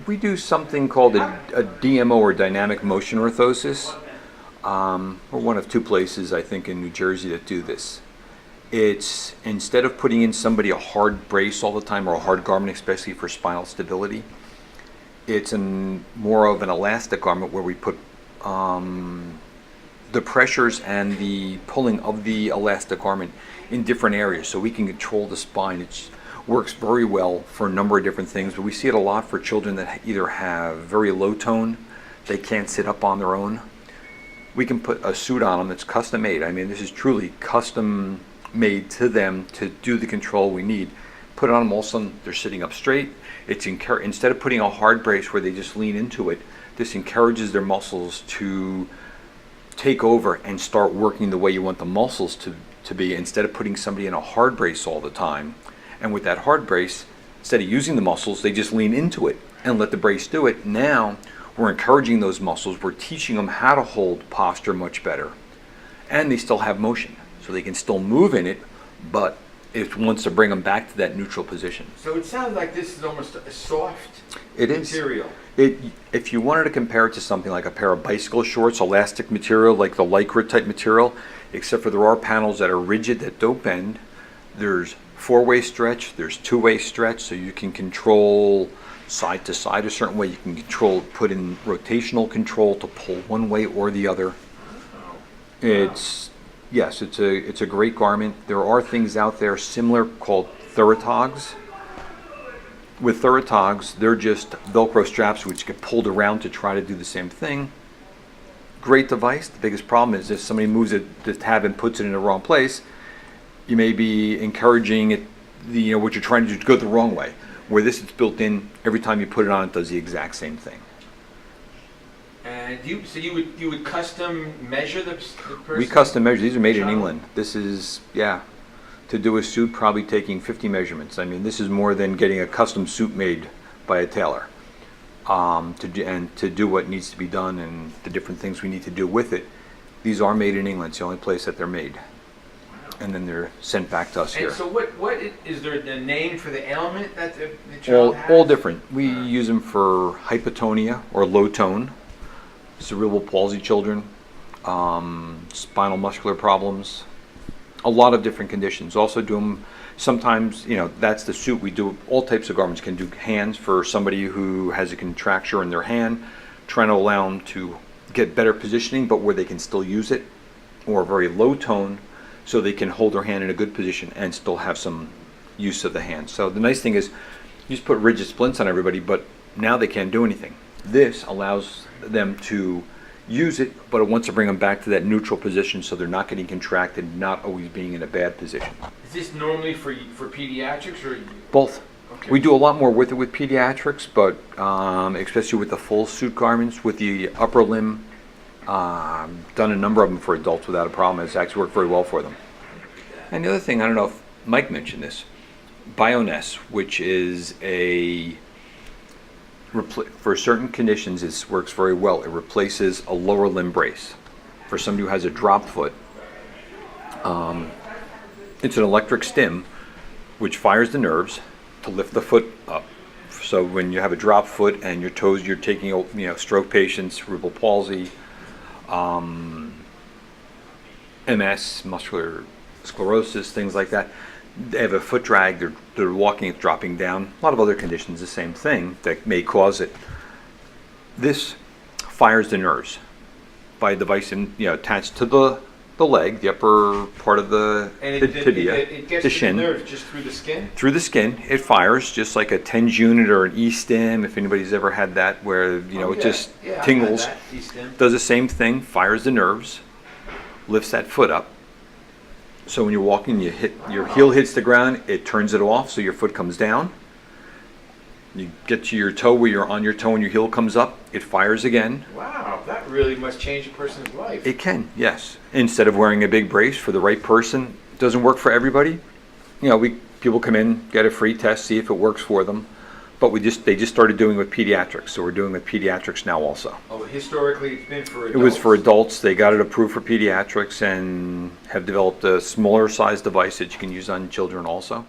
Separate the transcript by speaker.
Speaker 1: We do something called a DMO, or dynamic motion orthosis. We're one of two places, I think, in New Jersey that do this. It's, instead of putting in somebody a hard brace all the time, or a hard garment, especially for spinal stability, it's more of an elastic garment where we put the pressures and the pulling of the elastic garment in different areas so we can control the spine. It works very well for a number of different things, but we see it a lot for children that either have very low tone, they can't sit up on their own. We can put a suit on them that's custom made. I mean, this is truly custom made to them to do the control we need. Put it on them, all of a sudden they're sitting up straight. Instead of putting a hard brace where they just lean into it, this encourages their muscles to take over and start working the way you want the muscles to be, instead of putting somebody in a hard brace all the time. And with that hard brace, instead of using the muscles, they just lean into it and let the brace do it. Now we're encouraging those muscles. We're teaching them how to hold posture much better. And they still have motion, so they can still move in it, but it wants to bring them back to that neutral position.
Speaker 2: So it sounds like this is almost a soft
Speaker 1: material. If you wanted to compare it to something like a pair of bicycle shorts, elastic material, like the Lycra type material, except for there are panels that are rigid that don't bend. There's four-way stretch, there's two-way stretch, so you can control side to side a certain way. You can put in rotational control to pull one way or the other. Yes, it's a great garment. There are things out there similar called Thuritogs. With Thuritogs, they're just Velcro straps which get pulled around to try to do the same thing. Great device. The biggest problem is if somebody moves the tab and puts it in the wrong place, you may be encouraging it, what you're trying to do to go the wrong way. Where this is built in, every time you put it on, it does the exact same thing.
Speaker 2: And you would custom measure the person?
Speaker 1: We custom measure. These are made in England. This is, to do a suit, probably taking 50 measurements. I mean, this is more than getting a custom suit made by a tailor. To do what needs to be done and the different things we need to do with it. These are made in England. It's the only place that they're made. And then they're sent back to us here.
Speaker 2: And so what is there a name for the ailment that the child has?
Speaker 1: All different. We use them for hypotonia or low tone, cerebral palsy children, spinal muscular problems, a lot of different conditions. Also do them sometimes, that's the suit. We do all types of garments. Can do hands for somebody who has a contracture in their hand, trying to allow them to get better positioning, but where they can still use it, or very low tone, so they can hold their hand in a good position and still have some use of the hand. So the nice thing is, you just put rigid splints on everybody, but now they can't do anything. This allows them to use it, but it wants to bring them back to that neutral position so they're not getting contracted, not always being in a bad position.
Speaker 2: Is this normally for pediatrics or?
Speaker 1: Both.
Speaker 2: Okay.
Speaker 1: We do a lot more with it with pediatrics, but especially with the full suit garments, with the upper limb, done a number of them for adults without a problem. It's actually worked very well for them. And the other thing, I don't know if Mike mentioned this, Bioness, which is for certain conditions, it works very well. It replaces a lower limb brace. For somebody who has a drop foot, it's an electric stim which fires the nerves to lift the foot up. So when you have a drop foot and your toes, you're taking, stroke patients, cerebral palsy, MS, muscular sclerosis, things like that. They have a foot drag, they're walking, it's dropping down. A lot of other conditions, the same thing that may cause it. This fires the nerves by a device attached to the leg, the upper part of the tibia,
Speaker 2: it gets
Speaker 1: the
Speaker 2: to
Speaker 1: shin.
Speaker 2: the nerve just through the skin?
Speaker 1: Through the skin, it fires just like a TENS unit or an E-stim, if anybody's ever had that, where it just tingles. Does the same thing, fires the nerves, lifts that foot up. So when you're walking, your heel hits the ground, it turns it off, so your foot comes down. You get to your toe where you're on your toe and your heel comes up, it fires again.
Speaker 2: Wow, that really must change a person's life.
Speaker 1: It can, yes. Instead of wearing a big brace for the right person, it doesn't work for everybody. People come in, get a free test, see if it works for them. But they just started doing it with pediatrics, so we're doing it with pediatrics now also.
Speaker 2: Oh, historically it's been for adults?
Speaker 1: It was for adults. They got it approved for pediatrics and have developed a smaller size device that you can use on children also.